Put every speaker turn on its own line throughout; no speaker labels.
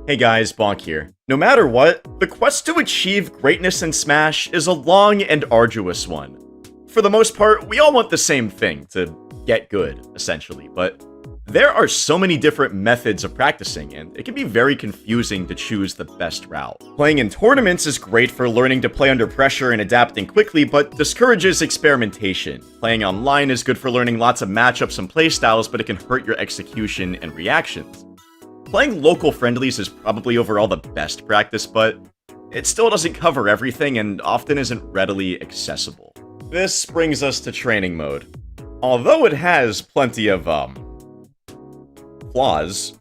Hey guys, Bonk here. No matter what, the quest to achieve greatness in Smash is a long and arduous one. For the most part, we all want the same thing, to get good, essentially, but there are so many different methods of practicing, and it can be very confusing to choose the best route. Playing in tournaments is great for learning to play under pressure and adapting quickly, but discourages experimentation. Playing online is good for learning lots of matchups and playstyles, but it can hurt your execution and reactions. Playing local friendlies is probably overall the best practice, but it still doesn't cover everything and often isn't readily accessible. This brings us to training mode. Although it has plenty of, flaws,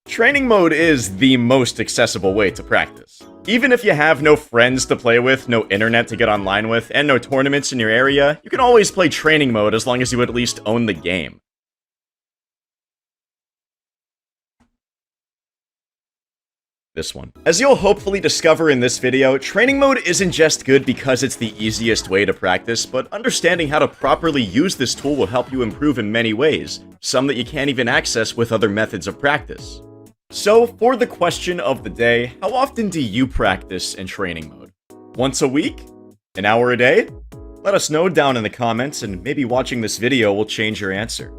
training mode is the most accessible way to practice. Even if you have no friends to play with, no internet to get online with, and no tournaments in your area, you can always play training mode as long as you at least own the game. This one. As you'll hopefully discover in this video, training mode isn't just good because it's the easiest way to practice, but understanding how to properly use this tool will help you improve in many ways, some that you can't even access with other methods of practice. So, for the question of the day, how often do you practice in training mode? Once a week? An hour a day? Let us know down in the comments, and maybe watching this video will change your answer.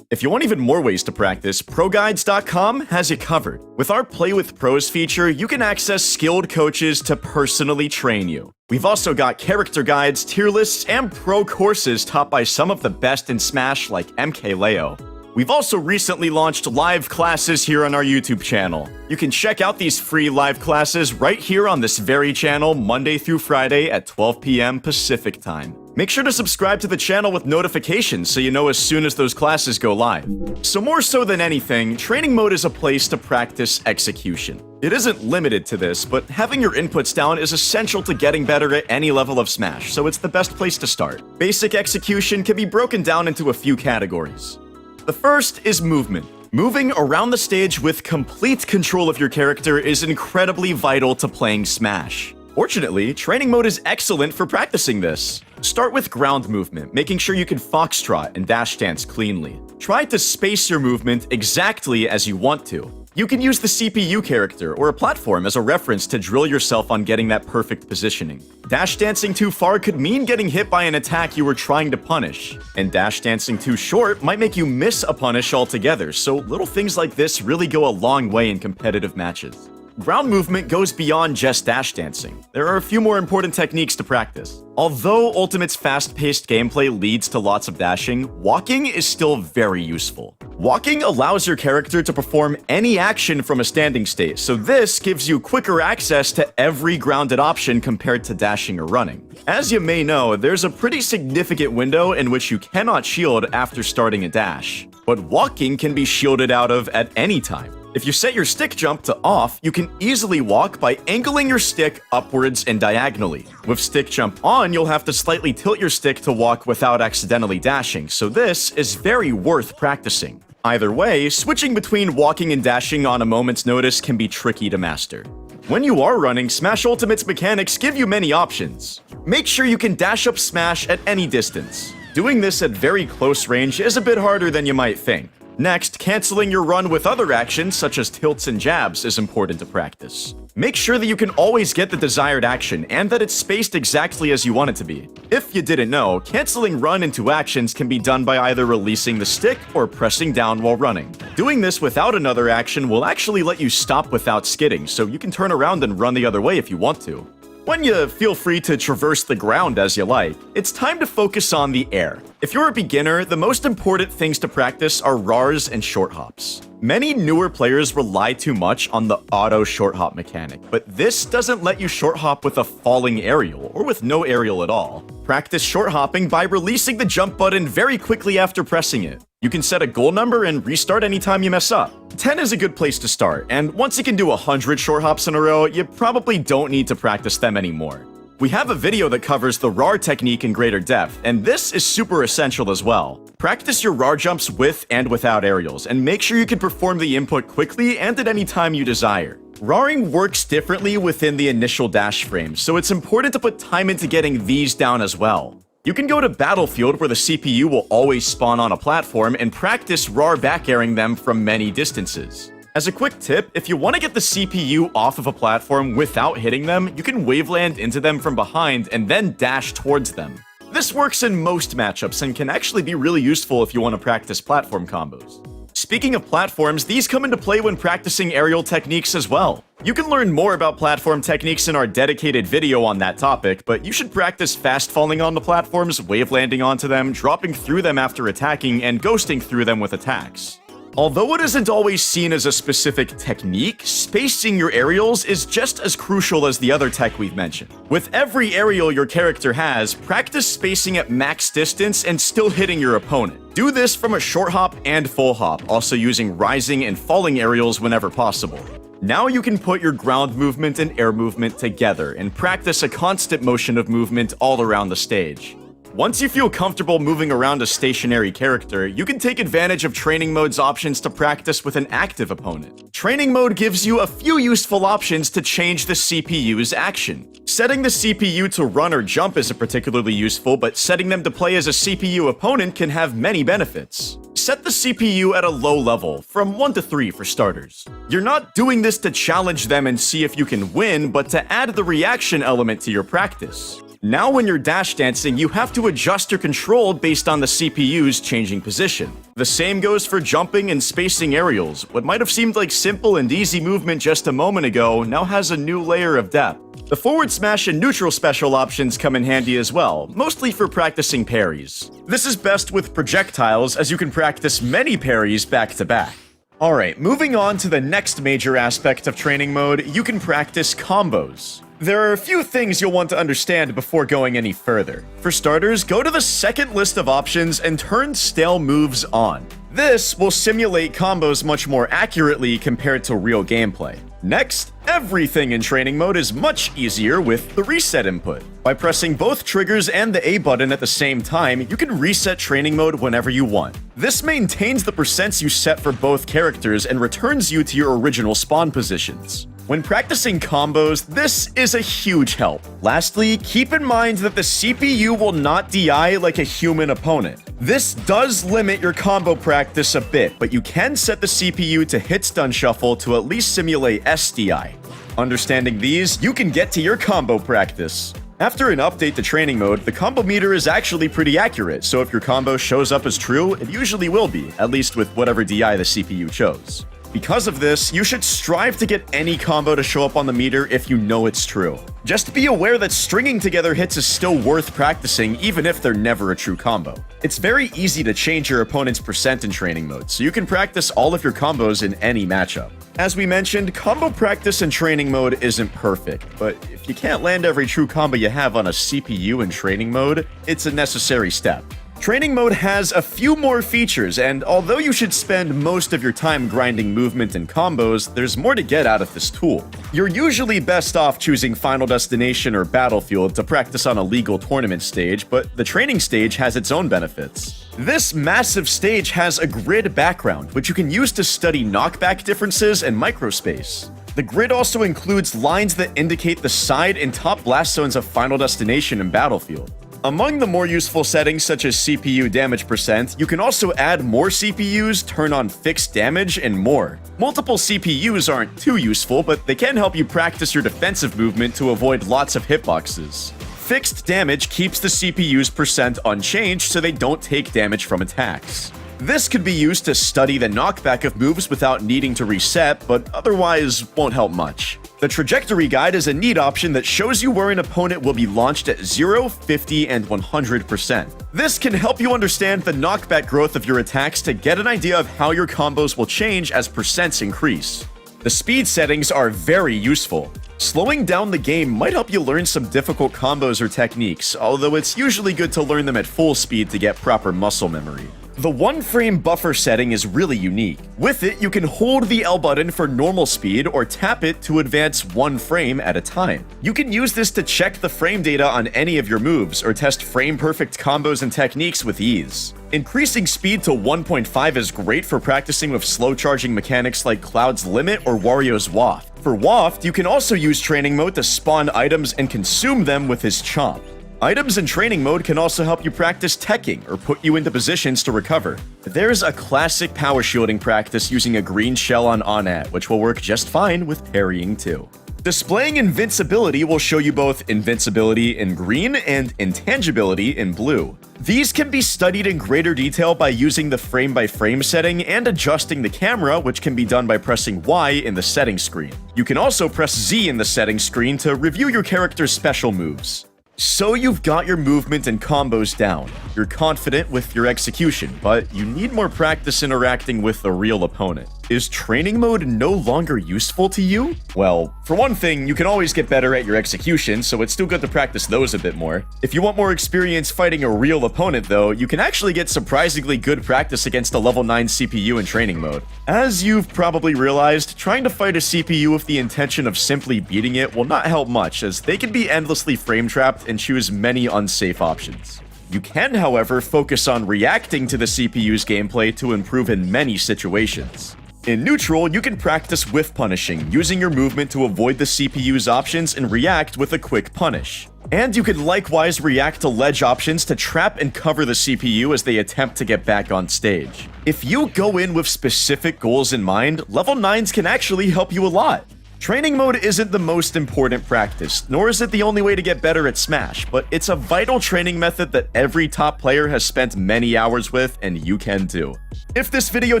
If you want even more ways to practice, ProGuides.com has you covered. With our Play with Pros feature, you can access skilled coaches to personally train you. We've also got character guides, tier lists, and pro courses taught by some of the best in Smash like MKLeo. We've also recently launched live classes here on our YouTube channel. You can check out these free live classes right here on this very channel Monday through Friday at 12 p.m. Pacific time. Make sure to subscribe to the channel with notifications so you know as soon as those classes go live. So more so than anything, training mode is a place to practice execution. It isn't limited to this, but having your inputs down is essential to getting better at any level of Smash, so it's the best place to start. Basic execution can be broken down into a few categories. The first is movement. Moving around the stage with complete control of your character is incredibly vital to playing Smash. Fortunately, training mode is excellent for practicing this. Start with ground movement, making sure you can foxtrot and dash dance cleanly. Try to space your movement exactly as you want to. You can use the CPU character or a platform as a reference to drill yourself on getting that perfect positioning. Dash dancing too far could mean getting hit by an attack you were trying to punish, and dash dancing too short might make you miss a punish altogether, so little things like this really go a long way in competitive matches. Ground movement goes beyond just dash dancing. There are a few more important techniques to practice. Although Ultimate's fast-paced gameplay leads to lots of dashing, walking is still very useful. Walking allows your character to perform any action from a standing state, so this gives you quicker access to every grounded option compared to dashing or running. As you may know, there's a pretty significant window in which you cannot shield after starting a dash, but walking can be shielded out of at any time. If you set your stick jump to off, you can easily walk by angling your stick upwards and diagonally. With stick jump on, you'll have to slightly tilt your stick to walk without accidentally dashing, so this is very worth practicing. Either way, switching between walking and dashing on a moment's notice can be tricky to master. When you are running, Smash Ultimate's mechanics give you many options. Make sure you can dash up smash at any distance. Doing this at very close range is a bit harder than you might think. Next, canceling your run with other actions such as tilts and jabs is important to practice. Make sure that you can always get the desired action and that it's spaced exactly as you want it to be. If you didn't know, canceling run into actions can be done by either releasing the stick or pressing down while running. Doing this without another action will actually let you stop without skidding, so you can turn around and run the other way if you want to. When you feel free to traverse the ground as you like, it's time to focus on the air. If you're a beginner, the most important things to practice are RARs and short hops. Many newer players rely too much on the auto short hop mechanic, but this doesn't let you short hop with a falling aerial or with no aerial at all. Practice short hopping by releasing the jump button very quickly after pressing it. You can set a goal number and restart anytime you mess up. 10 is a good place to start, and once you can do 100 short hops in a row, you probably don't need to practice them anymore. We have a video that covers the RAR technique in greater depth, and this is super essential as well. Practice your RAR jumps with and without aerials, and make sure you can perform the input quickly and at any time you desire. RARing works differently within the initial dash frame, so it's important to put time into getting these down as well. You can go to Battlefield where the CPU will always spawn on a platform and practice RAR back airing them from many distances. As a quick tip, if you want to get the CPU off of a platform without hitting them, you can waveland into them from behind and then dash towards them. This works in most matchups and can actually be really useful if you want to practice platform combos. Speaking of platforms, these come into play when practicing aerial techniques as well. You can learn more about platform techniques in our dedicated video on that topic, but you should practice fast falling onto platforms, wavelanding onto them, dropping through them after attacking, and ghosting through them with attacks. Although it isn't always seen as a specific technique, spacing your aerials is just as crucial as the other tech we've mentioned. With every aerial your character has, practice spacing at max distance and still hitting your opponent. Do this from a short hop and full hop, also using rising and falling aerials whenever possible. Now you can put your ground movement and air movement together and practice a constant motion of movement all around the stage. Once you feel comfortable moving around a stationary character, you can take advantage of Training Mode's options to practice with an active opponent. Training Mode gives you a few useful options to change the CPU's action. Setting the CPU to run or jump isn't particularly useful, but setting them to play as a CPU opponent can have many benefits. Set the CPU at a low level, from 1 to 3 for starters. You're not doing this to challenge them and see if you can win, but to add the reaction element to your practice. Now when you're dash dancing, you have to adjust your control based on the CPU's changing position. The same goes for jumping and spacing aerials. What might have seemed like simple and easy movement just a moment ago now has a new layer of depth. The forward smash and neutral special options come in handy as well, mostly for practicing parries. This is best with projectiles, as you can practice many parries back to back. Alright, moving on to the next major aspect of Training Mode, you can practice combos. There are a few things you'll want to understand before going any further. For starters, go to the second list of options and turn stale moves on. This will simulate combos much more accurately compared to real gameplay. Next, everything in Training Mode is much easier with the reset input. By pressing both triggers and the A button at the same time, you can reset Training Mode whenever you want. This maintains the percents you set for both characters and returns you to your original spawn positions. When practicing combos, this is a huge help. Lastly, keep in mind that the CPU will not DI like a human opponent. This does limit your combo practice a bit, but you can set the CPU to hit stun shuffle to at least simulate SDI. Understanding these, you can get to your combo practice. After an update to Training Mode, the combo meter is actually pretty accurate, so if your combo shows up as true, it usually will be, at least with whatever DI the CPU chose. Because of this, you should strive to get any combo to show up on the meter if you know it's true. Just be aware that stringing together hits is still worth practicing even if they're never a true combo. It's very easy to change your opponent's percent in Training Mode, so you can practice all of your combos in any matchup. As we mentioned, combo practice in Training Mode isn't perfect, but if you can't land every true combo you have on a CPU in Training Mode, it's a necessary step. Training Mode has a few more features, and although you should spend most of your time grinding movement and combos, there's more to get out of this tool. You're usually best off choosing Final Destination or Battlefield to practice on a legal tournament stage, but the training stage has its own benefits. This massive stage has a grid background, which you can use to study knockback differences and microspace. The grid also includes lines that indicate the side and top blast zones of Final Destination and Battlefield. Among the more useful settings such as CPU damage percent, you can also add more CPUs, turn on fixed damage, and more. Multiple CPUs aren't too useful, but they can help you practice your defensive movement to avoid lots of hitboxes. Fixed damage keeps the CPU's percent unchanged so they don't take damage from attacks. This could be used to study the knockback of moves without needing to reset, but otherwise won't help much. The trajectory guide is a neat option that shows you where an opponent will be launched at 0, 50, and 100%. This can help you understand the knockback growth of your attacks to get an idea of how your combos will change as percents increase. The speed settings are very useful. Slowing down the game might help you learn some difficult combos or techniques, although it's usually good to learn them at full speed to get proper muscle memory. The 1-frame buffer setting is really unique. With it, you can hold the L button for normal speed or tap it to advance 1 frame at a time. You can use this to check the frame data on any of your moves or test frame-perfect combos and techniques with ease. Increasing speed to 1.5 is great for practicing with slow-charging mechanics like Cloud's Limit or Wario's Waft. For Waft, you can also use Training Mode to spawn items and consume them with his Chomp. Items in training mode can also help you practice teching or put you into positions to recover. There's a classic power shielding practice using a green shell on Onat, which will work just fine with parrying too. Displaying invincibility will show you both invincibility in green and intangibility in blue. These can be studied in greater detail by using the frame-by-frame setting and adjusting the camera, which can be done by pressing Y in the settings screen. You can also press Z in the settings screen to review your character's special moves. So you've got your movement and combos down. You're confident with your execution, but you need more practice interacting with a real opponent. Is training mode no longer useful to you? Well, for one thing, you can always get better at your execution, so it's still good to practice those a bit more. If you want more experience fighting a real opponent, though, you can actually get surprisingly good practice against a level 9 CPU in training mode. As you've probably realized, trying to fight a CPU with the intention of simply beating it will not help much, as they can be endlessly frame-trapped and choose many unsafe options. You can, however, focus on reacting to the CPU's gameplay to improve in many situations. In neutral, you can practice whiff punishing, using your movement to avoid the CPU's options and react with a quick punish. And you can likewise react to ledge options to trap and cover the CPU as they attempt to get back on stage. If you go in with specific goals in mind, level 9s can actually help you a lot. Training mode isn't the most important practice, nor is it the only way to get better at Smash, but it's a vital training method that every top player has spent many hours with, and you can too. If this video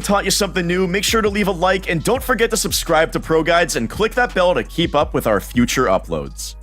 taught you something new, make sure to leave a like and don't forget to subscribe to Pro Guides and click that bell to keep up with our future uploads.